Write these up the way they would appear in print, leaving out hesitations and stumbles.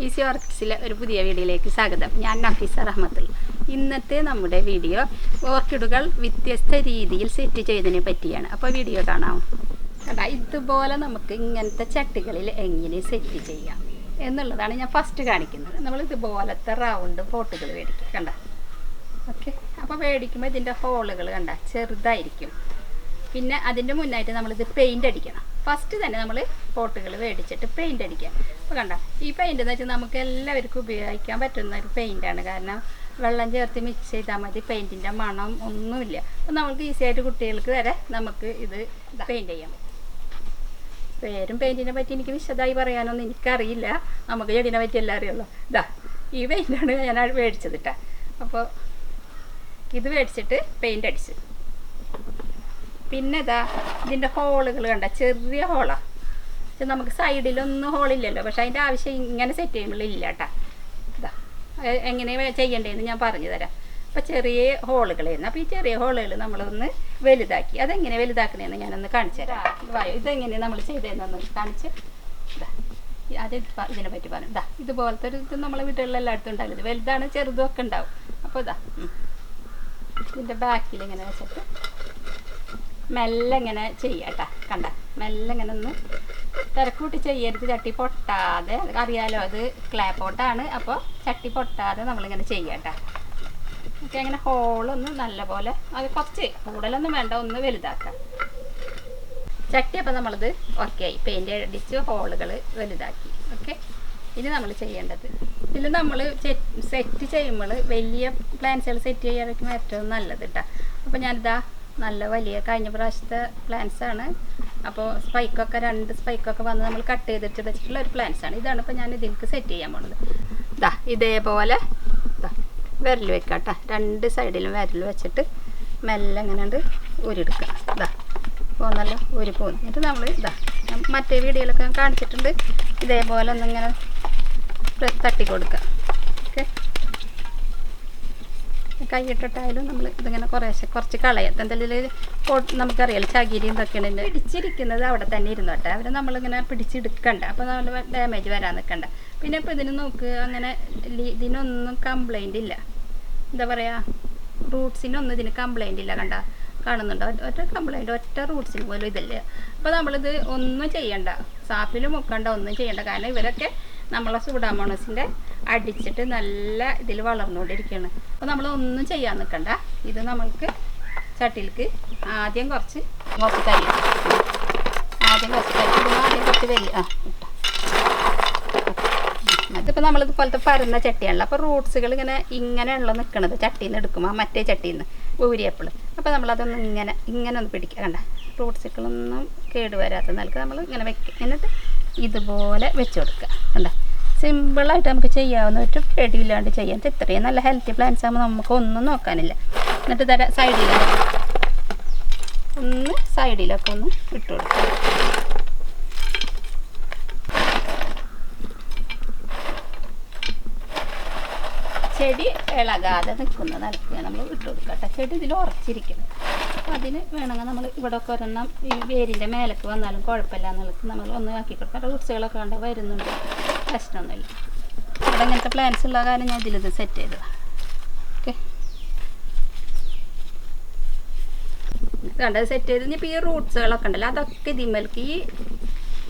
Easy ഓർക്കിഡ്സിലെ ഒരു പുതിയ വീഡിയോയിലേക്ക് സ്വാഗതം. ഞാൻ നഫീസ റഹ്മത്തുള്ള. ഇന്നത്തെ നമ്മുടെ വീഡിയോ ഓർക്കിഡുകൾ വ്യത്യസ്ത രീതിയിൽ സെറ്റ് ചെയ്തതിനെ പറ്റിയാണ്. അപ്പോൾ വീഡിയോ കാണാം. കണ്ടാ, ഇതുപോലെ നമുക്ക് ഇങ്ങനത്തെ ചട്ടികളിൽ എങ്ങനെ സെറ്റ് ചെയ്യാം എന്നുള്ളതാണ് ഞാൻ ഫസ്റ്റ് കാണിക്കുന്നത്. നമ്മൾ ഇതുപോലത്തെ റൗണ്ട് പോട്ടുകൾ മേടിക്കും. കണ്ട, ഓക്കെ. അപ്പോൾ മേടിക്കുമ്പോൾ ഇതിൻ്റെ ഹോളുകൾ കണ്ട ചെറുതായിരിക്കും. പിന്നെ അതിൻ്റെ മുന്നായിട്ട് നമ്മളിത് പെയിൻ്റ് അടിക്കണം. ഫസ്റ്റ് തന്നെ നമ്മൾ പോട്ടുകൾ മേടിച്ചിട്ട് പെയിൻ്റ് അടിക്കാം. അപ്പോൾ കണ്ട, ഈ പെയിൻ്റ് എന്ന് വെച്ചാൽ നമുക്ക് എല്ലാവർക്കും ഉപയോഗിക്കാൻ പറ്റുന്ന ഒരു പെയിൻ്റാണ്. കാരണം വെള്ളം ചേർത്ത് മിക്സ് ചെയ്താൽ മതി, പെയിൻറ്റിൻ്റെ മണം ഒന്നുമില്ല. അപ്പോൾ നമുക്ക് ഈസിയായിട്ട് കുട്ടികൾക്ക് വരെ നമുക്ക് ഇത് പെയിൻറ്റ് ചെയ്യാം. പേരും പെയിൻറ്റിനെ പറ്റി എനിക്ക് വിശദമായി പറയാനൊന്നും എനിക്കറിയില്ല. നമുക്ക് ചെടീനെ പറ്റി എല്ലാം അറിയുള്ളൂ. ഇതാ ഈ പെയിൻ്റാണ് ഞാൻ മേടിച്ചത് കേട്ടോ. അപ്പോൾ ഇത് മേടിച്ചിട്ട് പെയിൻ്റ് അടിച്ച് പിന്നെ ഇതാ ഇതിൻ്റെ ഹോളുകൾ കണ്ട ചെറിയ ഹോളാണ്. പക്ഷെ നമുക്ക് സൈഡിലൊന്നും ഹോളില്ലല്ലോ, പക്ഷെ അതിൻ്റെ ആവശ്യം ഇങ്ങനെ സെറ്റ് ചെയ്യുമ്പോൾ ഇല്ല കേട്ടോ. ഇതാ എങ്ങനെ ചെയ്യേണ്ടതെന്ന് ഞാൻ പറഞ്ഞു തരാം. അപ്പോൾ ചെറിയ ഹോളുകളായിരുന്നു. അപ്പോൾ ഈ ചെറിയ ഹോളുകൾ നമ്മളൊന്ന് വലുതാക്കി. അതെങ്ങനെ വലുതാക്കണേന്ന് ഞാനൊന്ന് കാണിച്ചു തരാം. ഇതെങ്ങനെയാണ് നമ്മൾ ചെയ്തതെന്നൊന്ന് കാണിച്ച് അത് ഇതിനെ പറ്റി പറഞ്ഞു. ഇതാ ഇതുപോലത്തെ ഒരു ഇത് നമ്മളെ വീട്ടുകളിൽ എല്ലായിടത്തും ഉണ്ടാവില്ല. വലുതാണ്, ചെറുതും ഒക്കെ ഉണ്ടാവും. അപ്പോൾ ഇതാ ഇതിൻ്റെ ബാക്കിൽ ഇങ്ങനെ വെച്ചിട്ട് മെല്ലെ ഇങ്ങനെ ചെയ്യാട്ടാ. കണ്ട, മെല്ലെ ഇങ്ങനെ ഒന്ന് തിരക്കൂട്ടി ചെയ്യരുത്, ചട്ടി പൊട്ടാതെ. അറിയാലോ അത് ക്ലേ പോട്ടാണ്, അപ്പോൾ ചട്ടി പൊട്ടാതെ നമ്മളിങ്ങനെ ചെയ്യാട്ടാ. ഓക്കെ, അങ്ങനെ ഹോളൊന്ന് നല്ലപോലെ, അത് കുറച്ച് കൂടുതലൊന്നും വേണ്ട, ഒന്ന് വലുതാക്കാം ചട്ടി. അപ്പോൾ നമ്മളിത് ഓക്കെ ആയി, പെയിൻ്റ് അടിച്ച് ഹോളുകൾ വലുതാക്കി. ഓക്കെ, ഇനി നമ്മൾ ചെയ്യേണ്ടത്, ഇതിൽ നമ്മൾ സെറ്റ് ചെയ്യുമ്പോൾ വലിയ പ്ലാന്റ്സുകൾ സെറ്റ് ചെയ്യാനായിരിക്കും ഏറ്റവും നല്ലത് കേട്ടോ. അപ്പോൾ ഞാനിതാ നല്ല വലിയ കഴിഞ്ഞ പ്രാവശ്യത്തെ പ്ലാന്റ്സാണ്. അപ്പോൾ സ്പൈക്കൊക്കെ 2 സ്പൈക്കൊക്കെ വന്ന് നമ്മൾ കട്ട് ചെയ്തിട്ട് വെച്ചിട്ടുള്ള ഒരു പ്ലാന്റ്സാണ്. ഇതാണ് ഇപ്പോൾ ഞാൻ ഇതിലേക്ക് സെറ്റ് ചെയ്യാൻ പോണത്. ഇതാ ഇതേപോലെ വിരൽ വെക്കാം കേട്ടോ. 2 സൈഡിലും വിരൽ വെച്ചിട്ട് മെല്ലെ ഇങ്ങനെ ഊരിയെടുക്കുക. ഇതാ പോന്നല്ലോ, ഊരി പോകുന്നു. എന്നിട്ട് നമ്മൾ ഇതാ മറ്റേ വീഡിയോയിലൊക്കെ ഞാൻ കാണിച്ചിട്ടുണ്ട്, ഇതേപോലെ ഒന്നിങ്ങനെ തട്ടി കൊടുക്കുക. ഓക്കെ, കൈയിട്ടിട്ടായാലും നമ്മൾ ഇതിങ്ങനെ കുറച്ച് കളയാം. എന്തെങ്കിലും നമുക്കറിയാലോ ചകിരി ഇതൊക്കെയാണ് പിടിച്ചിരിക്കുന്നത്, അവിടെ തന്നെ ഇരുന്നോട്ടെ. അവരെ നമ്മളിങ്ങനെ പിടിച്ചെടുക്കണ്ട, അപ്പോൾ നമ്മൾ ഡാമേജ് വരാൻ നിൽക്കണ്ട. പിന്നെ ഇപ്പോൾ ഇതിന് നോക്ക്, അങ്ങനെ ഇതിനൊന്നും കംപ്ലൈൻ്റ് ഇല്ല. എന്താ പറയുക, റൂട്ട്സിനൊന്നും ഇതിന് കംപ്ലൈൻ്റ് ഇല്ല. കാണുന്നുണ്ടോ? ഒറ്റ കംപ്ലൈൻറ്റ്, ഒറ്റ റൂട്ട്സിന് പോലും ഇതില്ല. അപ്പോൾ നമ്മളിത് ഒന്നും ചെയ്യണ്ട, സാപ്പിൽ മുക്കണ്ട, ഒന്നും ചെയ്യണ്ട. കാരണം ഇവരൊക്കെ നമ്മളെ സൂഡാമോണസിൻ്റെ അടിച്ചിട്ട് നല്ല ഇതിൽ വളർന്നുകൊണ്ടിരിക്കുകയാണ്. അപ്പോൾ നമ്മളൊന്നും ചെയ്യാൻ നിൽക്കണ്ട. ഇത് നമ്മൾക്ക് ചട്ടിയിലേക്ക് ആദ്യം കുറച്ച് കരി, ആദ്യം കുറച്ച് വലിയ ഇതിപ്പോൾ നമ്മളിതുപോലത്തെ പരന്ന ചട്ടിയാണല്ലോ. അപ്പോൾ റൂട്ട്സുകൾ ഇങ്ങനെയുള്ള നിൽക്കണത് ചട്ടിയിൽ നിന്ന് എടുക്കുമ്പോൾ മറ്റേ ചട്ടിയിൽ നിന്ന് ഊരിയപ്പോൾ. അപ്പോൾ നമ്മളതൊന്ന് ഇങ്ങനെ ഒന്ന് പിടിക്കുക. കണ്ട, റൂട്ട്സുകളൊന്നും കേടുവരാത്ത നിലക്ക് നമ്മൾ ഇങ്ങനെ വെക്കുക. എന്നിട്ട് ഇതുപോലെ വെച്ച് കൊടുക്കുക. കണ്ട, സിമ്പിളായിട്ട് നമുക്ക് ചെയ്യാവുന്ന ഒരു പേടിയില്ലാണ്ട് ചെയ്യാൻ. ഇത്രയും നല്ല ഹെൽത്തി പ്ലാന്റ്സ് ആകുമ്പോൾ നമുക്ക് ഒന്നും നോക്കാനില്ല. എന്നിട്ട് സൈഡിലൊക്കെ ഒന്ന് ഇട്ട് കൊടുക്കുക. ചെടി ഇളകാതെ നിൽക്കുന്ന നിലക്ക് നമ്മൾ ഇട്ട് കൊടുക്കട്ടെ. ചെടി ഇതിൽ ഉറച്ചിരിക്കണം. അപ്പോൾ അതിന് വേണമെങ്കിൽ നമ്മൾ ഇവിടെ ഒക്കെ ഒരെണ്ണം ഈ വേരിൻ്റെ മേലേക്ക് വന്നാലും കുഴപ്പമില്ല എന്നുള്ളത് നമ്മൾ ഒന്ന് ആക്കി കൊടുക്കാം. റൂട്ട്സുകളൊക്കെ കണ്ട വരുന്നുണ്ട്, പ്രശ്നമൊന്നുമില്ല. ഇവിടെ ഇങ്ങനത്തെ പ്ലാന്റ്സ് ഉള്ള കാരണം ഞാൻ ഇതിലിത് സെറ്റ് ചെയ്തതാണ്. ഓക്കെ, കണ്ടത് സെറ്റ് ചെയ്ത്. ഇനിയിപ്പോൾ ഈ റൂട്ട്സുകളൊക്കെ ഉണ്ടല്ലോ, അതൊക്കെ ഇതിന്മേൽക്ക് ഈ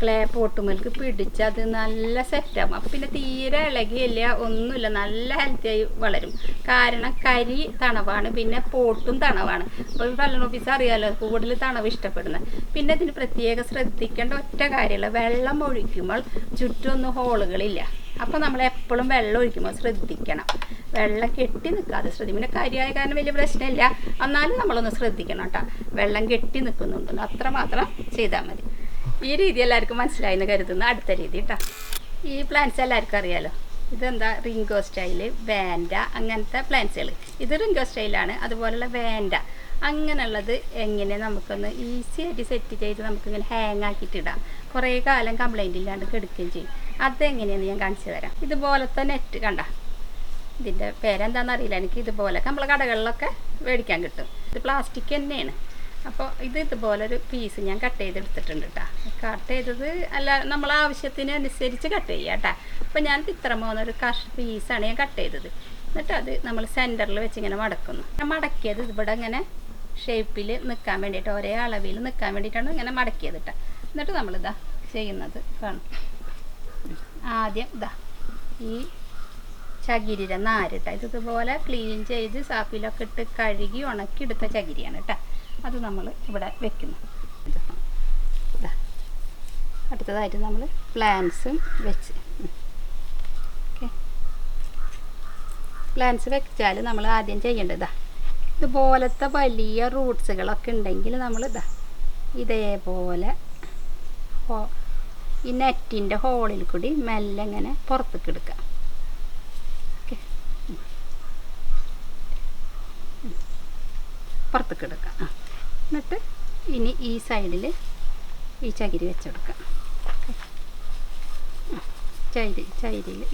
ക്ലേ പോട്ടുമേൽക്ക് പിടിച്ച് അത് നല്ല സെറ്റാകും. അപ്പോൾ പിന്നെ തീരെ ഇളകിയില്ല, ഒന്നുമില്ല, നല്ല ഹെൽത്തിയായി വളരും. കാരണം കരി തണവാണ്, പിന്നെ പോട്ടും തണവാണ്. അപ്പോൾ പല്ലൻ ഓഫീസ് അറിയാമല്ലോ, കൂടുതൽ തണവ് ഇഷ്ടപ്പെടുന്നത്. പിന്നെ ഇതിന് പ്രത്യേകം ശ്രദ്ധിക്കേണ്ട ഒറ്റ കാര്യമുള്ള, വെള്ളം ഒഴിക്കുമ്പോൾ ചുറ്റുമൊന്നും ഹോളുകളില്ല. അപ്പോൾ നമ്മൾ എപ്പോഴും വെള്ളം ഒഴിക്കുമ്പോൾ ശ്രദ്ധിക്കണം, വെള്ളം കെട്ടി നിൽക്കാതെ ശ്രദ്ധിക്കും. പിന്നെ കരിയായ കാരണം വലിയ പ്രശ്നമില്ല, എന്നാലും നമ്മളൊന്ന് ശ്രദ്ധിക്കണം കേട്ടോ. വെള്ളം കെട്ടി നിൽക്കുന്നുണ്ടെന്ന് അത്രമാത്രം ചെയ്താൽ മതി. ഈ രീതി എല്ലാവർക്കും മനസ്സിലായെന്ന് കരുതുന്നു. അടുത്ത രീതി കേട്ടോ. ഈ പ്ലാന്റ്സ് എല്ലാവർക്കും അറിയാലോ. ഇതെന്താ, റിംഗോ സ്റ്റൈല്, വാൻഡ, അങ്ങനത്തെ പ്ലാന്റ്സുകൾ. ഇത് റിംഗോ സ്റ്റൈലാണ്. അതുപോലുള്ള വാൻഡ അങ്ങനെയുള്ളത് എങ്ങനെ നമുക്കൊന്ന് ഈസി ആയിട്ട് സെറ്റ് ചെയ്ത് നമുക്കിങ്ങനെ ഹാങ് ആക്കിയിട്ടിടാം. കുറേ കാലം കംപ്ലൈൻ്റ് ഇല്ലാണ്ട് കെടുക്കുകയും ചെയ്യും. അതെങ്ങനെയാണെന്ന് ഞാൻ കാണിച്ചു തരാം. ഇതുപോലത്തെ നെറ്റ് കണ്ട, ഇതിൻ്റെ പേരെന്താണെന്ന് അറിയില്ല എനിക്ക്. ഇതുപോലെ നമ്മളെ കടകളിലൊക്കെ മേടിക്കാൻ കിട്ടും. ഇത് പ്ലാസ്റ്റിക് തന്നെയാണ്. അപ്പോൾ ഇതുപോലൊരു പീസ് ഞാൻ കട്ട് ചെയ്തെടുത്തിട്ടുണ്ട് കേട്ടോ. കട്ട് ചെയ്തത് അല്ല, നമ്മൾ ആവശ്യത്തിനനുസരിച്ച് കട്ട് ചെയ്യുക കേട്ടോ. അപ്പോൾ ഞാൻ ഇത്ര പോകുന്നൊരു പീസാണ് ഞാൻ കട്ട് ചെയ്തത്. എന്നിട്ട് അത് നമ്മൾ സെൻറ്ററിൽ വെച്ച് ഇങ്ങനെ മടക്കുന്നു. ഞാൻ മടക്കിയത് ഇവിടെ ഇങ്ങനെ ഷേപ്പിൽ നിൽക്കാൻ വേണ്ടിയിട്ട്, ഒരേ അളവിൽ നിൽക്കാൻ വേണ്ടിയിട്ടാണ് ഇങ്ങനെ മടക്കിയത് കേട്ടോ. എന്നിട്ട് നമ്മളിതാ ചെയ്യുന്നത് കാണും. ആദ്യം ഇതാ ഈ ചകിരിയുടെ നാരിട്ട ഇതുപോലെ ക്ലീൻ ചെയ്ത് സാപ്പിലൊക്കെ ഇട്ട് കഴുകി ഉണക്കി എടുത്ത ചകിരിയാണ് കേട്ടോ. അത് നമ്മൾ ഇവിടെ വെക്കുന്നു. ഇതാ അടുത്തതായിട്ട് നമ്മൾ പ്ലാന്റ്സും വെച്ച് ഓക്കെ. പ്ലാന്റ്സ് വെച്ചാൽ നമ്മൾ ആദ്യം ചെയ്യേണ്ടതാ ഇതുപോലത്തെ വലിയ റൂട്ട്സുകളൊക്കെ ഉണ്ടെങ്കിൽ നമ്മൾ ഇതേപോലെ ഈ നെറ്റിൻ്റെ ഹോളിൽ കൂടി മെല്ലെ ഇങ്ങനെ പുറത്തേക്ക് എടുക്കുക. ഓക്കെ, പുറത്തേക്ക് എടുക്കുക. എന്നിട്ട് ഇനി ഈ സൈഡിൽ ഈ ചകിരി വെച്ചെടുക്കുക.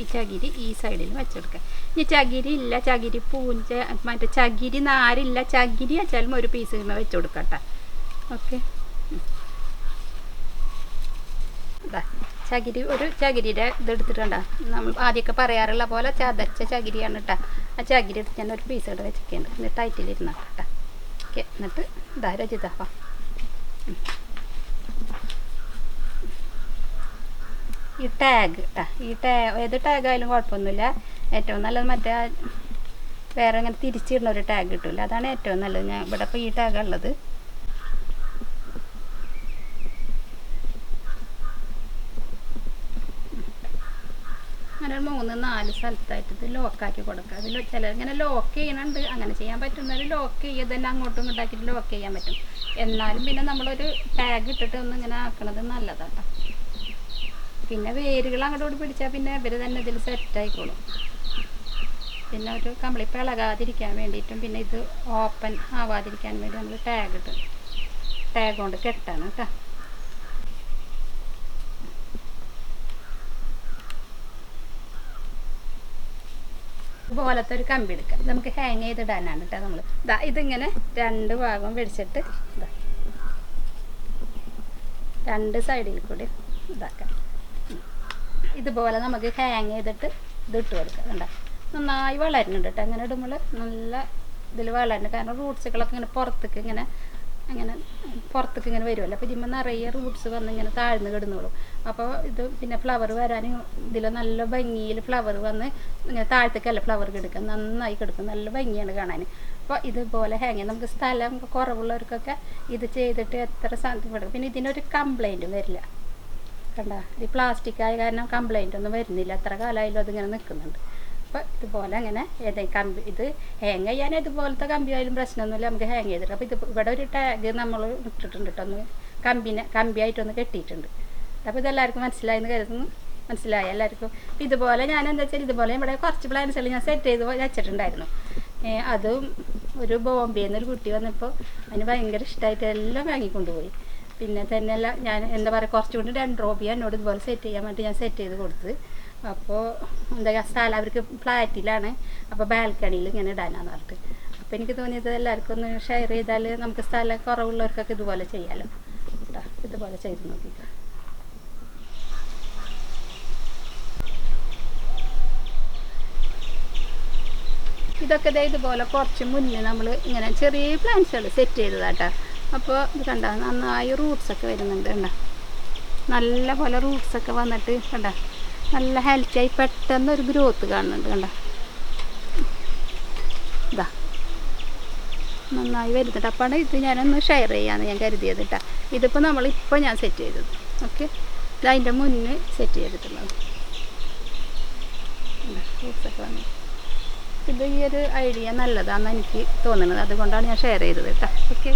ഈ ചകിരി ഈ സൈഡിൽ വെച്ചെടുക്കുക. ഇനി ചകിരി ഇല്ല, ചകിരി പൂഞ്ച മറ്റേ ചകിരി നാരില്ല, ചകിരി വെച്ചാലും ഒരു പീസ് വെച്ച് കൊടുക്കട്ടെ. ഓക്കെ, ഇതാ ചകിരി ഒരു ചകിരിയുടെ ഇതെടുത്തിട്ടുണ്ടോ, നമ്മൾ ആദ്യമൊക്കെ പറയാറുള്ള പോലെ ചതച്ച ചകിരിയാണ് കേട്ടോ. ആ ചകിരി എടുത്ത് ഞാൻ ഒരു പീസ് ഇവിടെ വെച്ചിട്ടുണ്ട്. എന്നിട്ട് ടൈറ്റിലിരുന്ന കേട്ടോ. ഓക്കെ, എന്നിട്ട് ഇതാ രചിത ഈ ടാഗ് ഏത് ടാഗായാലും കുഴപ്പമൊന്നുമില്ല. ഏറ്റവും നല്ലത് മറ്റേ വേറെ ഇങ്ങനെ തിരിച്ചിടുന്ന ഒരു ടാഗ് കിട്ടില്ല, അതാണ് ഏറ്റവും നല്ലത്. ഞാൻ ഇവിടെ ഇപ്പോൾ ഈ ടാഗുള്ളത്. അങ്ങനെ 3-4 സ്ഥലത്തായിട്ട് ഇത് ലോക്കാക്കി കൊടുക്കുക. അതിൽ ചിലർ ഇങ്ങനെ ലോക്ക് ചെയ്യുന്നുണ്ട്, അങ്ങനെ ചെയ്യാൻ പറ്റുന്നവർ ലോക്ക് ചെയ്യുക, തന്നെ അങ്ങോട്ടും ഇങ്ങോട്ടാക്കിയിട്ട് ലോക്ക് ചെയ്യാൻ പറ്റും. എന്നാലും പിന്നെ നമ്മളൊരു ടാഗ് ഇട്ടിട്ട് ഒന്ന് ഇങ്ങനെ ആക്കണത് നല്ലതാണ്. പിന്നെ വേരുകൾ അങ്ങോട്ട് പിടിച്ചാൽ പിന്നെ ഇവർ തന്നെ ഇതിൽ സെറ്റായിക്കോളും. പിന്നെ ഒരു കമ്പിളിപ്പ് ഇളകാതിരിക്കാൻ വേണ്ടിയിട്ടും പിന്നെ ഇത് ഓപ്പൺ ആവാതിരിക്കാൻ വേണ്ടി നമ്മൾ ടാഗ് കൊണ്ട് കെട്ടാണ് കേട്ടോ. ഇതുപോലത്തെ ഒരു കമ്പി എടുക്കാം, നമുക്ക് ഹാങ് ചെയ്തിടാനാണ് കേട്ടോ. നമ്മൾ ഇതിങ്ങനെ 2 ഭാഗം വെടിച്ചിട്ട് രണ്ട് സൈഡിൽ കൂടി ഇതാക്കാം. ഇതുപോലെ നമുക്ക് ഹാങ് ചെയ്തിട്ട് ഇതിട്ട് കൊടുക്കാം. കണ്ടോ, നന്നായി വളരുന്നുണ്ട് കേട്ടോ. അങ്ങനെ ഇടുമ്പോൾ നല്ല ഇതിൽ വളരുന്നുണ്ട്. കാരണം റൂട്ട്സുകളൊക്കെ ഇങ്ങനെ പുറത്തേക്ക് ഇങ്ങനെ വരുമല്ലോ. അപ്പോൾ ഇതിന്മേൽ നിറയെ റൂട്ട്സ് വന്ന് ഇങ്ങനെ താഴ്ന്ന് കിടന്നോളും. അപ്പോൾ ഇത് പിന്നെ ഫ്ലവർ വരാൻ ഇതിൽ നല്ല ഭംഗിയിൽ ഫ്ലവർ വന്ന് ഇങ്ങനെ താഴത്തേക്കല്ല ഫ്ലവർ കിടക്കുക, നന്നായി കിടക്കും, നല്ല ഭംഗിയാണ് കാണാൻ. അപ്പോൾ ഇതുപോലെ ഹാങ് ചെയ്യാം. നമുക്ക് സ്ഥലം കുറവുള്ളവർക്കൊക്കെ ഇത് ചെയ്തിട്ട് എത്ര സാധനം കൊടുക്കും. പിന്നെ ഇതിനൊരു കംപ്ലൈൻറ്റും വരില്ല. കണ്ട, ഈ പ്ലാസ്റ്റിക് ആയ കാരണം കംപ്ലൈൻ്റ് ഒന്നും വരുന്നില്ല. എത്ര കാലമായാലും അതിങ്ങനെ നിൽക്കുന്നുണ്ട്. അപ്പോൾ ഇതുപോലെ അങ്ങനെ കമ്പി ഇത് ഹാങ് ചെയ്യാൻ ഇതുപോലത്തെ കമ്പി ആയാലും പ്രശ്നമൊന്നുമില്ല, നമുക്ക് ഹാങ് ചെയ്തിട്ട്. അപ്പോൾ ഇത് ഇവിടെ ഒരു ടാഗ് നമ്മൾ ഇട്ടിട്ടുണ്ട് കേട്ടോ, ഒന്ന് കമ്പിയായിട്ടൊന്ന് കെട്ടിയിട്ടുണ്ട്. അപ്പോൾ ഇതെല്ലാവർക്കും മനസ്സിലായെന്ന് കരുതുന്നു. മനസ്സിലായി എല്ലാവർക്കും. ഇതുപോലെ ഞാൻ എന്താ വെച്ചാൽ ഇതുപോലെ ഇവിടെ കുറച്ച് പ്ലാന്റ്സുകൾ ഞാൻ സെറ്റ് ചെയ്ത് വെച്ചിട്ടുണ്ടായിരുന്നു. അതും ഒരു ബോംബെയിൽ നിന്നൊരു കുട്ടി വന്നപ്പോൾ അതിന് ഭയങ്കര ഇഷ്ടമായിട്ട് എല്ലാം വാങ്ങിക്കൊണ്ടുപോയി. പിന്നെ തന്നെയല്ല ഞാൻ എന്താ പറയുക, കുറച്ചുകൂടി ഡെൻഡ്രോബിയ എന്നോട് ഇതുപോലെ സെറ്റ് ചെയ്യാൻ വേണ്ടി ഞാൻ സെറ്റ് ചെയ്ത് കൊടുത്ത്. അപ്പോൾ എന്താ സ്ഥലം അവർക്ക് ഫ്ലാറ്റിലാണ്, അപ്പോൾ ബാൽക്കണിയിൽ ഇങ്ങനെ ഇടാനാന്ന് പറഞ്ഞിട്ട്. അപ്പോൾ എനിക്ക് തോന്നിയത് എല്ലാവർക്കും ഒന്ന് ഷെയർ ചെയ്താൽ നമുക്ക് സ്ഥലം കുറവുള്ളവർക്കൊക്കെ ഇതുപോലെ ചെയ്യാമല്ലോ കേട്ടോ. ഇതുപോലെ ചെയ്ത് നോക്കിക്കാം. ഇതൊക്കെ ഇതുപോലെ കുറച്ച് മുന്നേ നമ്മൾ ഇങ്ങനെ ചെറിയ പ്ലാന്റ്സുകൾ സെറ്റ് ചെയ്തതാട്ടോ. അപ്പോൾ ഇത് കണ്ട നന്നായി റൂട്ട്സൊക്കെ വരുന്നുണ്ട്. കണ്ട നല്ല പോലെ റൂട്ട്സൊക്കെ വന്നിട്ട് കണ്ട നല്ല ഹെൽത്തിയായി പെട്ടെന്നൊരു ഗ്രോത്ത് കാണുന്നുണ്ട്. കണ്ട ഇതാ നന്നായി വരുന്നുണ്ട്. അപ്പോൾ ഇത് ഞാനൊന്ന് ഷെയർ ചെയ്യാമെന്ന് ഞാൻ കരുതിയത് കേട്ടോ. ഇതിപ്പോൾ നമ്മളിപ്പോൾ ഞാൻ സെറ്റ് ചെയ്തത്. ഓക്കെ, ഇത് അതിൻ്റെ മുന്നേ സെറ്റ് ചെയ്തിട്ടുള്ളത്. ഫ്രൂട്ട്സൊക്കെ വന്നു. ഇത് ഈ ഒരു ഐഡിയ നല്ലതാണെന്ന് എനിക്ക് തോന്നുന്നത്, അതുകൊണ്ടാണ് ഞാൻ ഷെയർ ചെയ്തത് കേട്ടോ. ഓക്കെ.